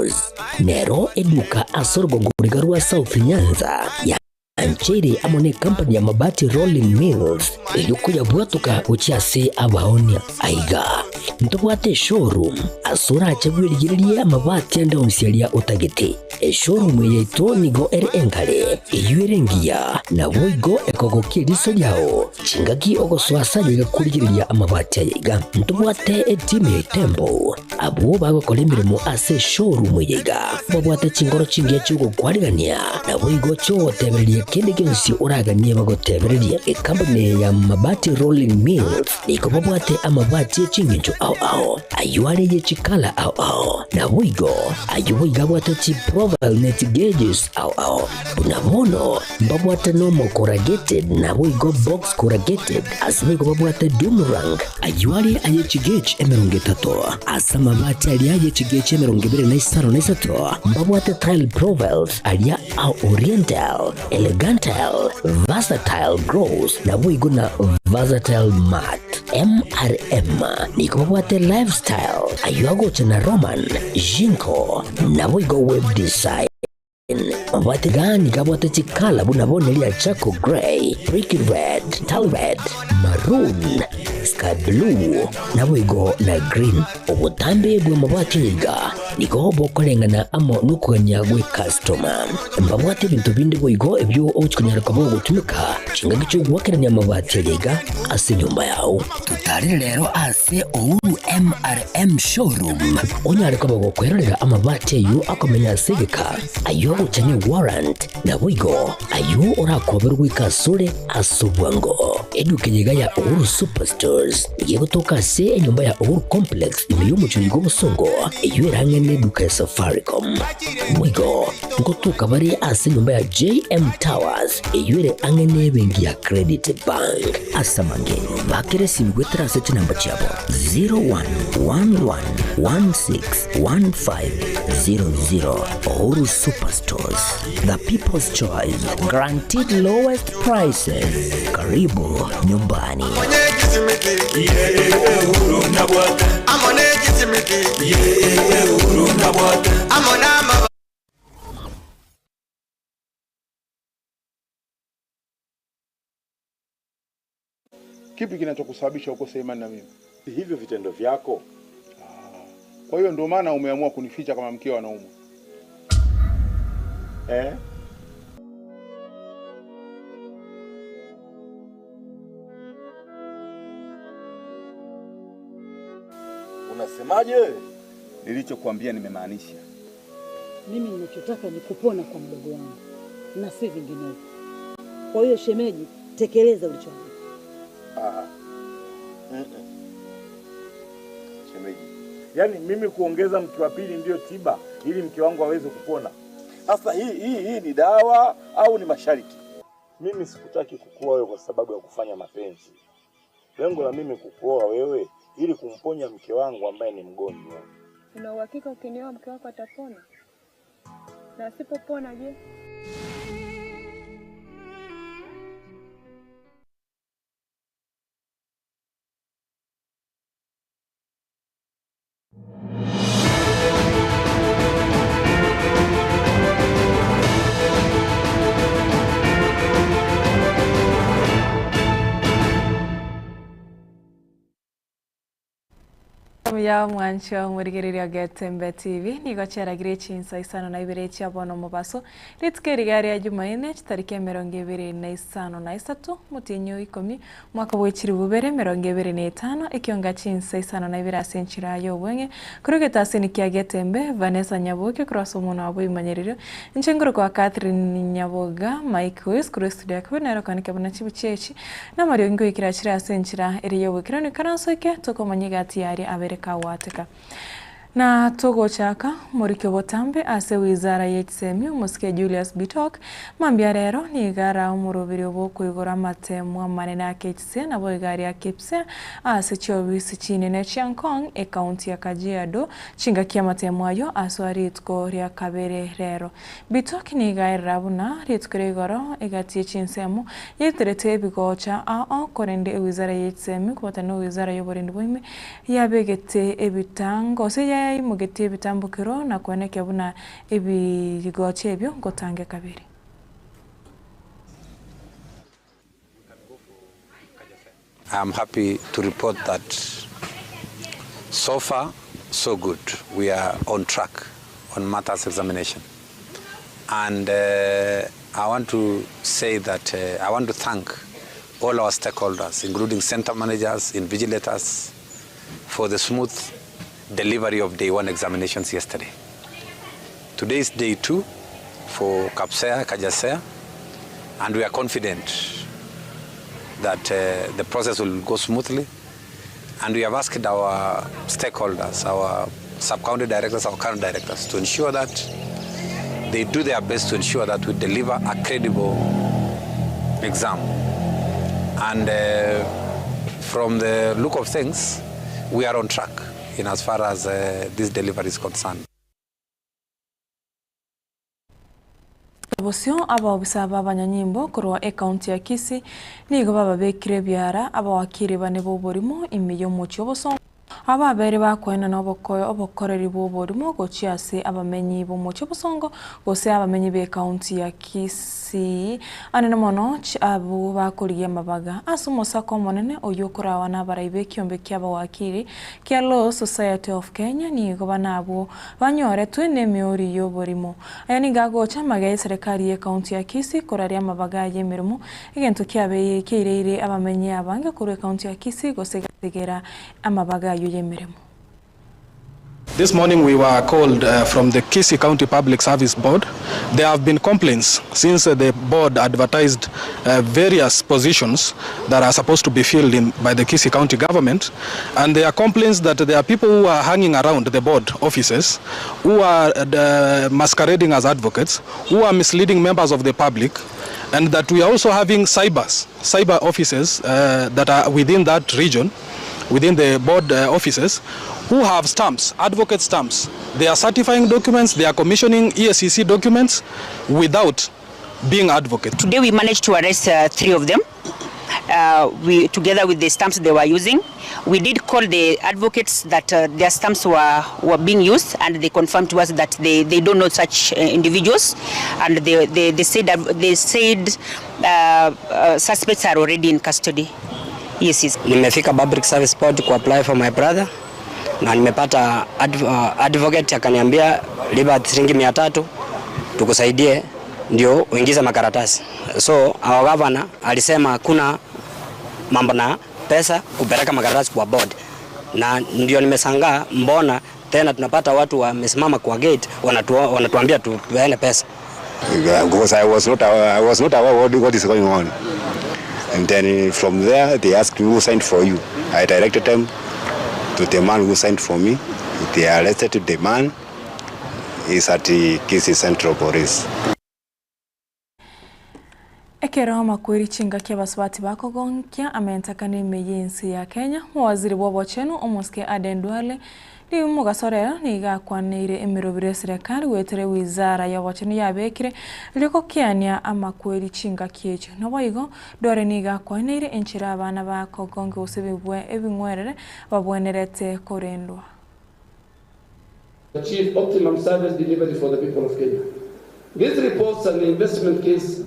Superstores. Nero eduka asorgo ngurigarua South Nyanza ya Anchiri amone company ya mabati Rolling Mills eyuko ya bwatuka uchiase abaonia aiga ntobwate showroom asura achagwirigirie amabati andonsialia utagete showroom yeto nigo enkale eyuerengia na boigo ekogokiriso yao chingaki ogoswasaje kurigiria amabati aiga ntobwate time tembo abo bagokolemirimo ase showroom yiga babwate chingoro chingia chugo kwarigania na boigo cho tebererie kende gensi uraganie bagotebererie company ya mabati Rolling Mills niko babwate amabati chinginjo au ayuare ye chikala au na boigo ayuiga bwate chi profile net gauges au bunabono babwate normal corrugated na boigo box corrugated asibigo babwate Dumerang ayuare aye chigage emerongetato asama mabati alia ye chigage emerongibere na Isano na Isato babwate tile profiles alia au oriental elegantal versatile gross na boigo na versatile mat MRM niko babwate lifestyle ayuago chana Roman Jinko na boigo web design mabati gani kabwate chikala bunabonelia chako gray brick red tal red maroon sky blue na boigo na green obutambe bwa mabati yiga niko bokolengana amo nukonyagwe customer mbabwate bintu bindi boigo ebyo ochikonyara kabo gutumika chinga gicho gwakeranya mabati yiga ase nyumba yao tutari rero ase ouru MRM showroom onyare kabo gukwerera amabati yu akomenya segeka ayo uchanye warrant na boigo ayo orakoberwa ikasure asubwango edukenyiga ya Uhuru Superstores yegotoka se nyumba ya Uhuru Complex niyo muchurigo busongo iyo erangene duka ya Safaricom boigo ngotoka bari ase nyumba ya JM Towers iyo ere angene bengi ya Credit Bank asamange bakere simgwetra se namba chabo 0111161500 Uhuru Superstores, the people's choice, guaranteed lowest prices. Karibu nyumbani. Kipi kinachokusababisha ukose imani na mimi? Hivyo vitendo vyako. Kwa hiyo ndio maana umeamua kunificha kama mkeo anaumwa. Unasemaje? Nilichokuambia nimemaanisha. Mimi ninachotaka ni kupona kwa mdogo wangu na si vinginevyo. Kwa hiyo shemeji, tekeleza ulichoambiwa. Shemeji, yaani mimi kuongeza mke wa pili ndio tiba ili mke wangu aweze kupona. Sasa hii ni dawa au ni masharti? Mimi sikutaki kukuoa wewe kwa sababu ya kufanya mapenzi. Lengo la mimi kukuoa wewe ili kumponya mke wangu ambaye ni mgonjwa. Una uhakika ukinioa mke wako atapona? Na asipopona je? Ya mwancho murigereria Getembe TV nigo cheragire Chinsa Isano na Ibere chiabono mubaso litkerigari ya Jumaine tariki 23 mutinyo 10 mwaka w'ekiri bubere 25 Ekeonga Chinsa Isano na Ibere asenchira yo bwenge kurugeta senikia Getembe Vanessa Nyaboga cross umuntu abo imanyerero nchenguru kwa Catherine Nyaboga Mike Wes cross studio kabonero kanike bona chibuchechi na Mario ngo ikirachira asenchira eriyo bukirano karansoke tokomanyigati yari abere wateka na togo chaka morike botambe ase wizara yetsemi umuske Julius Bitok mambia rero ni gara umurubiri bwo kwigora matemwa manene aketse na boigari akipse ase chobisi chinene Chiangkong e county ya Kajiado chinga kia matemwa yo aswari tko ria kabere rero Bitok ni gaira buna ritkurigoro egati chinsemo yeterete bigocha a korende wizara yetsemi kubata no wizara yoborinde bwime yabegete ebitango se mugei mugetie bitambukiro na kuoneka buna ebigoche ebyo ngotange kabiri. I'm happy to report that so far, so good. We are on track on matters examination. And I want to say that I want to thank all our stakeholders, including center managers, invigilators, for the smooth delivery of day 1 examinations yesterday. Today is day 2 for Kapsea, Kajasea, and we are confident that the process will go smoothly. And we have asked our stakeholders, our sub-county directors, our current directors, to ensure that they do their best to ensure that we deliver a credible exam. And from the look of things, we are on track in as far as this delivery is concerned. Bosio aba obisaba abanyanyimbo kurwa Ekeonga ya Kisii nigo baba bekire byara aba wakire bane boborimo imiyo mucyo boso aba bere bakwena n'obokoyo obokoreri boborimo gochiase abamenyi bomucyo bosongo gose abamenyi be Ekeonga ya Kisii anene mono abo bakoriye mabaga asumosa komonene oyokora na baraibe kyombe kyaba wakiri kya Law Society of Kenya nigo banabo banyore twene miori yoborimo ayani gagocha magaye serikali ya Ekeonga ya Kisii koraria mabaga yemirimo igento kyabe kireire abamenyi abange kuri Ekeonga ya Kisii gose gategera amabaga yoyemirimo. This morning we were called from the Kisii County Public Service Board. There have been complaints since the board advertised various positions that are supposed to be filled by the Kisii County government, and there are complaints that there are people who are hanging around the board offices who are masquerading as advocates, who are misleading members of the public, and that we are also having cyber offices that are within that region, within the board offices, who have stamps, advocate stamps. They are certifying documents, they are commissioning ESCC documents without being advocates. Today we managed to arrest 3 of them. We, together with the stamps they were using, we did call the advocates that their stamps were being used, and they confirmed to us that they don't know such individuals, and they said suspects are already in custody. Yes. Nimefika Public Service Board ku apply for my brother na nimepata advocate akaniambia liba shilingi 300 tukusaidie ndio uingize makaratasi. So our governor alisema kuna mambo na pesa kupeleka makaratasi kwa board, na ndio nimeshangaa mbona tena tunapata watu wamesimama kwa gate wanatuambia tupeane pesa. Because I was not aware what is going on. And then from there, they asked me who signed for you. I directed them to the man who signed for me. They arrested the man. He's at the Kisii Central Police. Ekero makwiri chinga kia baswati bako gonkia amentaka n'emeyensi ya Kenya waziri w'obochenu omuske Aden Duale ni mugasorera niga kwanire emirobire serikali wetere wizara ya bochenu yabekire liko kiania amakwiri chinga kiecho naboigo dore niga kwanire enchira abana bako gonge usebebwe ebingwerere babwenerete korendwa. Achieve optimum service delivery for the people of Kenya. These reports and the investment case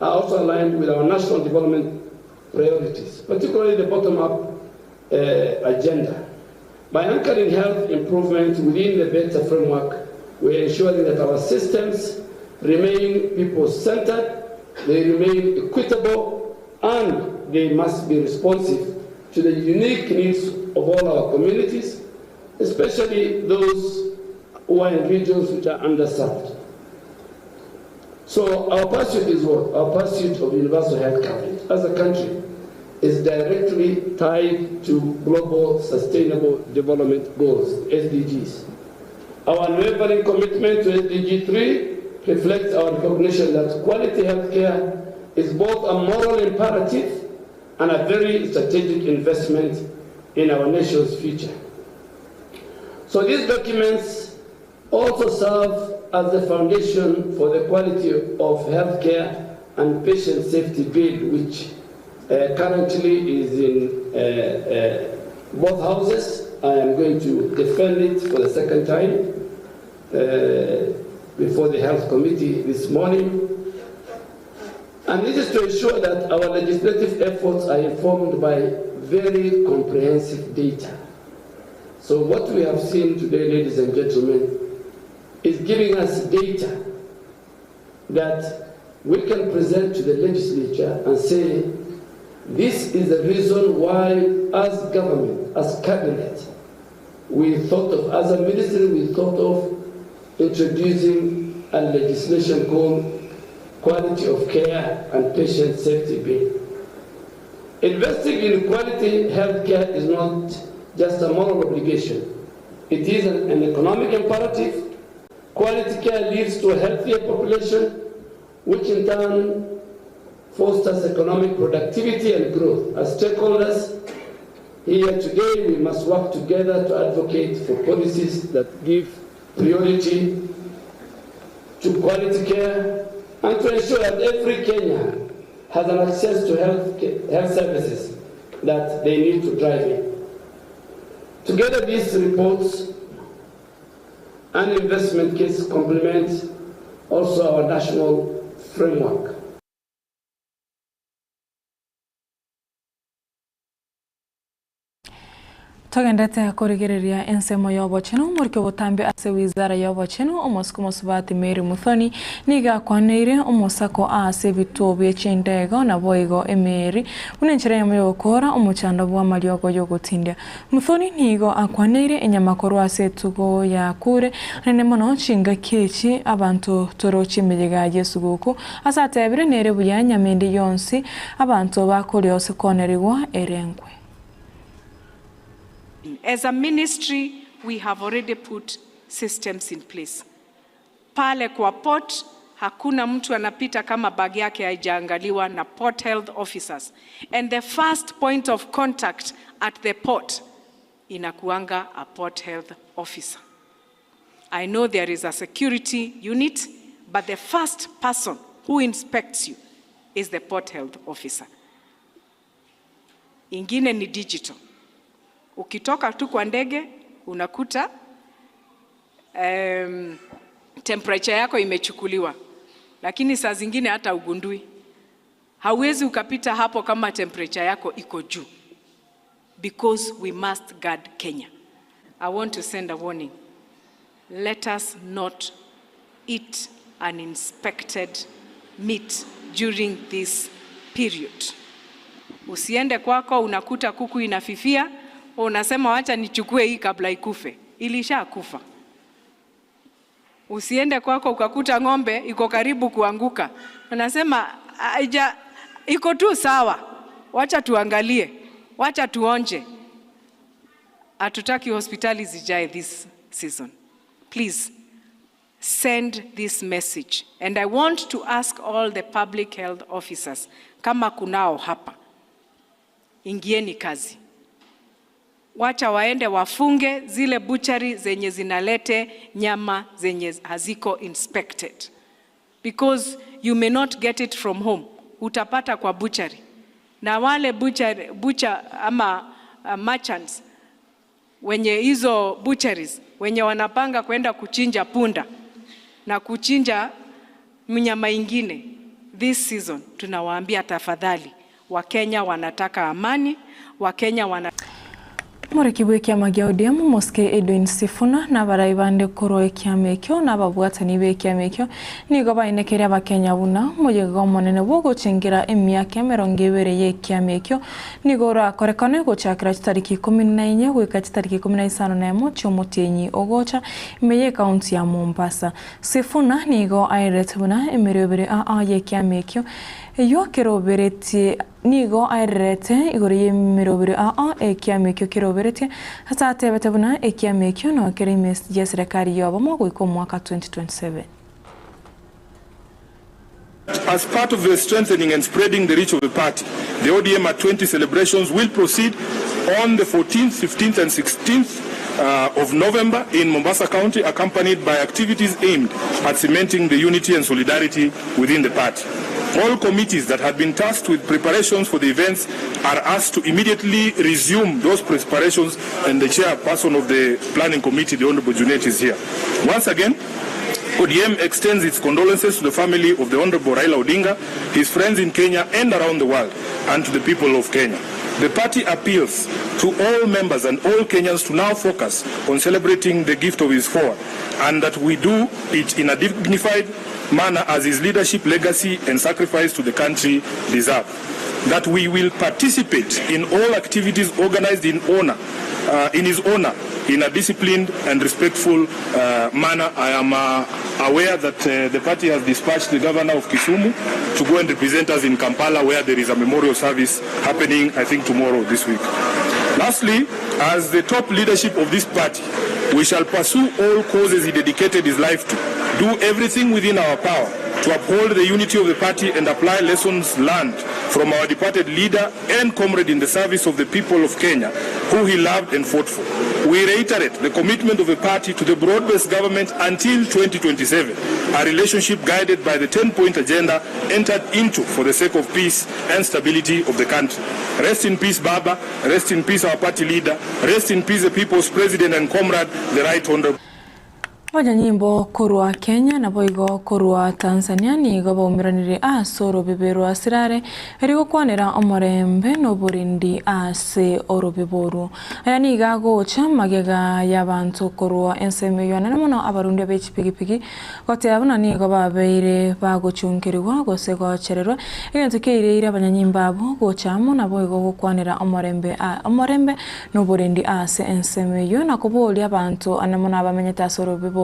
are also aligned with our national development priorities, particularly the bottom-up agenda. By anchoring health improvement within the better framework, we're ensuring that our systems remain people-centered, they remain equitable, and they must be responsive to the unique needs of all our communities, especially those who are in regions which are underserved. So our pursuit is what? Our pursuit of universal health coverage as a country is directly tied to Global Sustainable Development Goals, SDGs. Our unwavering commitment to SDG 3 reflects our recognition that quality healthcare is both a moral imperative and a very strategic investment in our nation's future. So these documents also serve as the foundation for the quality of healthcare and patient safety bill, which currently is in both houses, I am going to defend it for the second time before the Health Committee this morning. And this is to ensure that our legislative efforts are informed by very comprehensive data. So what we have seen today, ladies and gentlemen, is giving us data that we can present to the legislature and say, this is the reason why, as government, as cabinet, we thought of, as a ministry, we thought of introducing a legislation called Quality of Care and Patient Safety Bill. Investing in quality health care is not just a moral obligation. It is an economic imperative. Quality care leads to a healthier population, which in turn fosters economic productivity and growth. As stakeholders here today, we must work together to advocate for policies that give priority to quality care and to ensure that every Kenyan has an access to health services that they need to drive in. Together, these reports and investment case complement also our national framework. Togendete kurigereria ensemo yobo chenu murke botambe ase wizara yobo chenu omosko subati Mary Muthoni niga kwaneire omosako ase bitobe chindego na boigo emeri unenchera yamyokora omuchando bwa maliogo yogotindia Muthoni nigo akwaneire enyamakoro ase tugo ya kure nene mono chinga kechi abantu torochi mejega yesuguko asate ebire nere buyanya mende yonsi abantu bakole ose konerigwa erenkwe. As a ministry, we have already put systems in place. Pale kwa port, hakuna mtu anapita kama bag yake haijaangaliwa na port health officers. And the first point of contact at the port inakuanga a port health officer. I know there is a security unit, but the first person who inspects you is the port health officer. Ingine ni digital. Ukitoka tu kwa ndege unakuta temperature yako imechukuliwa, lakini saa zingine hata ugundui. Hauwezi ukapita hapo kama temperature yako iko juu, because we must guard Kenya. I want to send a warning. Let us not eat uninspected meat during this period. Usiende kwako unakuta kuku inafifia, unasema wacha nichukue hii kabla ikufe. Ilishakufa. Usiende kwako ukakuta ng'ombe iko karibu kuanguka. Unasema iko tu sawa. Wacha tuangalie. Wacha tuonje. Hatutaki hospitali zijae this season. Please send this message. And I want to ask all the public health officers, kama kunao hapa, ingieni kazi. Wacha waende wafunge zile butchery zenye zinalete nyama zenye haziko inspected. Because you may not get it from home. Utapata kwa butchery. Na wale butcher ama merchants wenye hizo butcheries, wenye wanapanga kwenda kuchinja punda na kuchinja mnyama ingine this season, tunawaambia tafadhali, Wakenya wanataka amani, Wakenya Morekibwe kiama gia ODM Moske Edwin Sifuna na baraibande koro ekiamekyo na babwatani be ekiamekyo nigo bainekeria abakenya buna mujego monene bwo guchengira emyaka 20 ye ekiamekyo nigo rakorekane guchakira tariki 14 gwika tariki 15 chomutenyi ogocha meye county ya Mombasa. Sifuna nigo airet buna emerobere ye ekiamekyo yo kerobereti nigo airete igoriye mirobere ekiamekyo kerobereti hasate betebuna ekiamekyo no kerimes yeserikali yobomo gwiko mwaka 2027. As part of the strengthening and spreading the reach of the party, the ODM at 20 celebrations will proceed on the 14th, 15th and 16th of November in Mombasa County, accompanied by activities aimed at cementing the unity and solidarity within the party. All committees that had been tasked with preparations for the events are asked to immediately resume those preparations, and the chairperson of the planning committee, the Honorable Junet, is here. Once again, ODM extends its condolences to the family of the Honorable Raila Odinga, his friends in Kenya and around the world, and to the people of Kenya. The party appeals to all members and all Kenyans to now focus on celebrating the gift of his forward, and that we do it in a dignified manner as his leadership, legacy and sacrifice to the country deserve. That we will participate in all activities organized in his honor in a disciplined and respectful manner. I am aware that the party has dispatched the governor of Kisumu to go and represent us in Kampala, where there is a memorial service happening, I think, tomorrow this week. Lastly, as the top leadership of this party, we shall pursue all causes he dedicated his life to, do everything within our power to uphold the unity of the party and apply lessons learned from our departed leader and comrade in the service of the people of Kenya, who he loved and fought for. We reiterate the commitment of the party to the broad-based government until 2027, a relationship guided by the 10-point agenda entered into for the sake of peace and stability of the country. Rest in peace, Baba. Rest in peace, our party leader. Rest in peace, the people's president and comrade, the Right Honorable. Wanyanyimbo kurwa Kenya na boigo kurwa Tanzania ni goba umiranire asoro beberu asirare erigo kwanera omorembe no burindi ase orobeboru ayani gago chamagega yabantu kurwa enseme yana mono abarundi bechipigipigi kote abana ni goba beire bago chunkerwa gosego cherero egento keire abanyanyimba abo go chamo na boigo kwanera omorembe no burindi ase enseme yana kuboli abantu anamona abamenyeta asoro beberu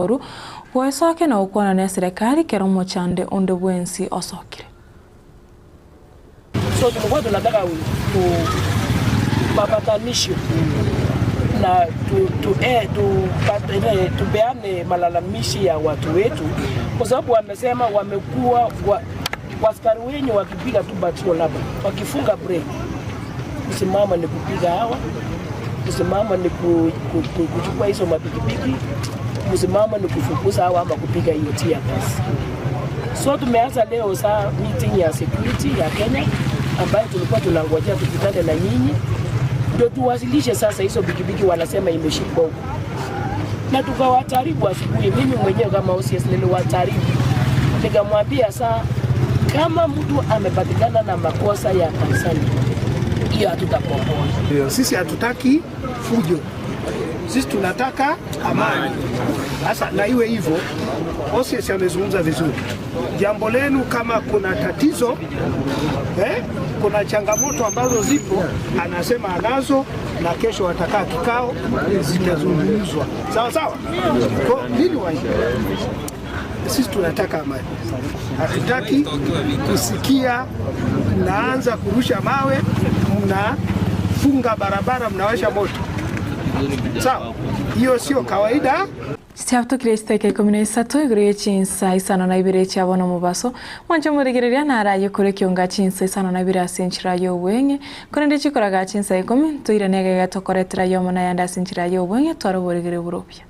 Wasoke na ukwana na serikali kero mochande onde bwensi osokire. So tulikuwa tunataka mapatanisho na tupeane malalamishi ya watu wetu, kwa sababu wamesema wamekuwa waskari wenyu wakipiga tu batio labda wakifunga break, kusimama ni kupiga hawa, kusimama ni kuchukua hizo mapikipiki, kusimama ni kufukuza hawa ama kupiga hiyo tear gas. So tumeanza leo saa meeting ya security ya Kenya ambayo tulikuwa tunangojea tukutane na nyinyi ndio tuwasilishe sasa hizo pikipiki wanasema imeshikwa huko. Na tukawataribu asubuhi, mimi mwenyewe kama OCS niliwataribu. Nikamwambia saa kama mtu amepatikana na makosa ya Tanzania, hiyo hatutakomboa. Sisi hatutaki fujo. Sisi tunataka amani. Sasa na iwe hivyo, OCS amezungumza vizuri. Jambo lenu kama kuna tatizo, kuna changamoto ambazo zipo, anasema anazo na kesho watakaa kikao zitazungumzwa. Sawa sawa? Kwa nini wao? Sisi tunataka amani. Hatutaki kusikia mnaanza kurusha mawe, mnafunga barabara, mnawasha moto. Sawa, hiyo sio kawaida. Stiapto Kristeke komunisa toigre Chinsa Isano na Ibere chabona mubaso mwancho muregereria na rayo kure Ekeonga Chinsa Isano na Ibere asinchira yo wenge konende chikoraga Chinsa ikomi toira nega gatokoretera yo mona yanda asinchira yo wenge twaro boregere buropya.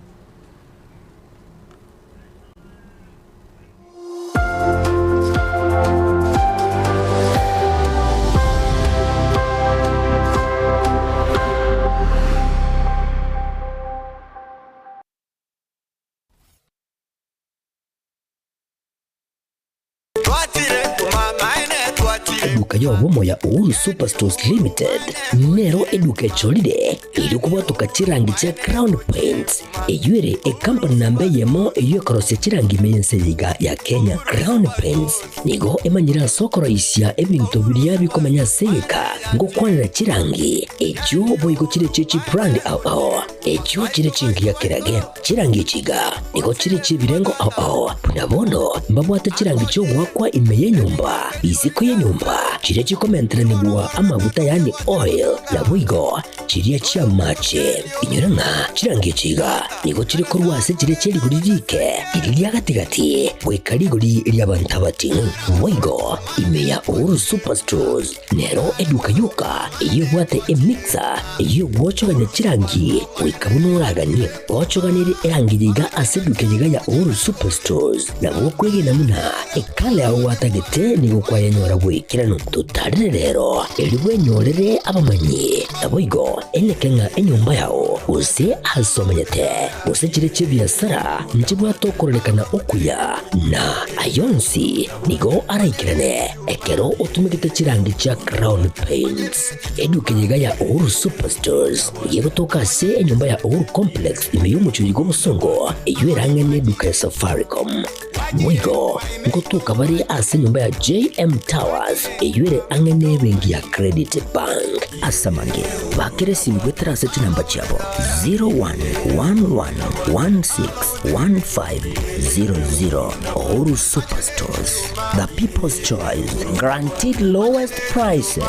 Eduka ya womo ya Uhuru Superstores Limited nero eduka cholide ili kubatuka chirangi cha Crown Paints eyure company nambe yemo eyo korose chirangi meyenseyiga ya Kenya. Crown Paints nigo emanyira sokoro isya ebintu biriya bikomanya seyeka ngo kwanira chirangi echo boyiko chire chechi brand ao echo chire chingi ya kirage chirangi chiga nigo chire chibirengo ao nabono mbabwata chirangi cyo gwakwa imeye nyumba iziko ye nyumba chire chikomentra nibwa amavuta yani oil ya wigo chiria chia mache inyuranga chirangi chiga nigo chiriko rwase chire chiri guririke iriria gatigati gwikari guri ria bantabati Moigo imeya Uhuru Superstores nero eduka yuka iyo bwate emixer iyo gwochoganya chirangi wikabunuragani gwochoganire erangiga aseduke yiga ya Uhuru Superstores na gwokwege namuna ekale aho watagete nigo kwayanyora gwikirano tutarire rero eliwe nyorere abamanyi naboigo Ekeonga enyumba yao use asomanyete use chire chibiasara nchibwa tokorekana okuya na ayonsi nigo araikirane ekero utumikite chirangi cha Crown Paints eduke yiga ya Uhuru Superstores yego toka se enyumba ya Uhuru Complex imeyumucho yigo musongo eywerangene duka ya Safaricom Moigo ngotuka bari ase nyumba ya JM Towers eyure angene bengi ya Credit Bank asamange bakere simgwetera seti namba chabo 0111161500 Uhuru Superstores, the people's choice, guaranteed lowest prices.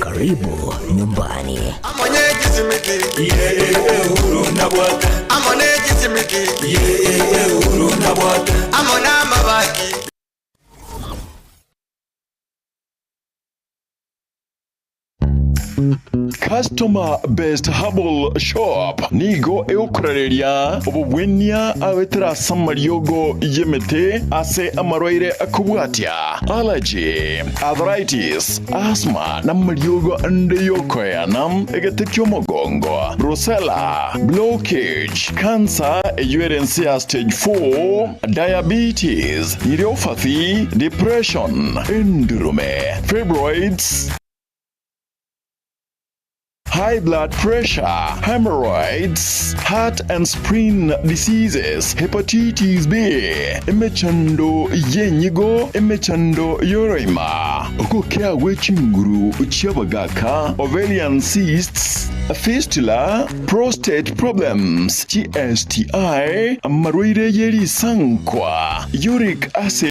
Karibu nyumbani. Customer Best Herbal Shop nigo eukoreria obubwenia awetera samariogo yemete ase amarwaire akubwatia allergy, arthritis, asthma na mariogo ande yokoyanam egetekyo mogongo, brucella, blockage, cancer eyuerensia stage 4, diabetes, neuropathy, depression, endurome, fibroids, high blood pressure, hemorrhoids, heart and spleen diseases, hepatitis B, emechando yenyigo, emechando yoroima, okokea wechinguru uchabagaka, ovarian cysts, fistula, prostate problems, GSTI, marwaire yeri sankwa, uric acid